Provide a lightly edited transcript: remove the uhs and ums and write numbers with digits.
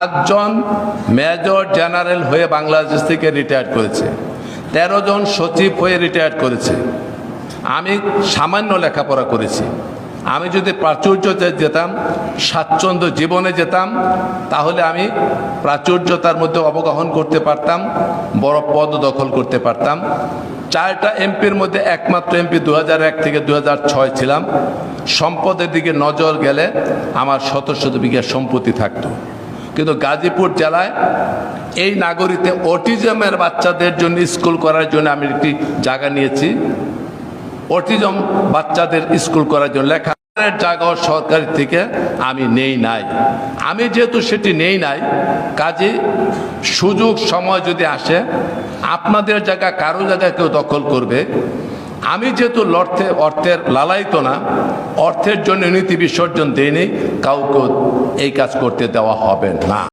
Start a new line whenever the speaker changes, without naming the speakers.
একজন major general হয়ে বাংলাদেশ থেকে রিটায়ার করেছে, 13 জন সচিব হয়ে রিটায়ার করেছে। আমি সামান্য লেখাপড়া করেছি। আমি যদি প্রাচুর্যতে যেতাম, স্বাচ্ছন্দ্য জীবনে যেতাম, তাহলে আমি প্রাচুর্যতার মধ্যে অবগাহন করতে পারতাম, বড় পদ দখল করতে পারতাম। 4টা এমপির মধ্যে একমাত্র এমপি 2001 থেকে 2006 ছিলাম। সম্পদের দিকে নজর গেলে আমার শত শত বিঘা সম্পত্তি থাকতো। কিন্তু গাজীপুর জেলায় এই নাগরিতে অটিজমের বাচ্চাদের জন্য স্কুল করার জন্য আমি একটি জায়গা নিয়েছি। অটিজম বাচ্চাদের স্কুল করার জন্য লেখাপড়ার জায়গাও সরকারি থেকে আমি নেই নাই। আমি যেহেতু সেটি নেই নাই, কাজে সুযোগ সময় যদি আসে, আপনাদের জায়গা কারো জায়গায় কেউ দখল করবে, আমি যেহেতু অর্থের লালায়িত না, অর্থের জন্য নীতি বিসর্জন দেয়নি, কাউকে এই কাজ করতে দেওয়া হবে না।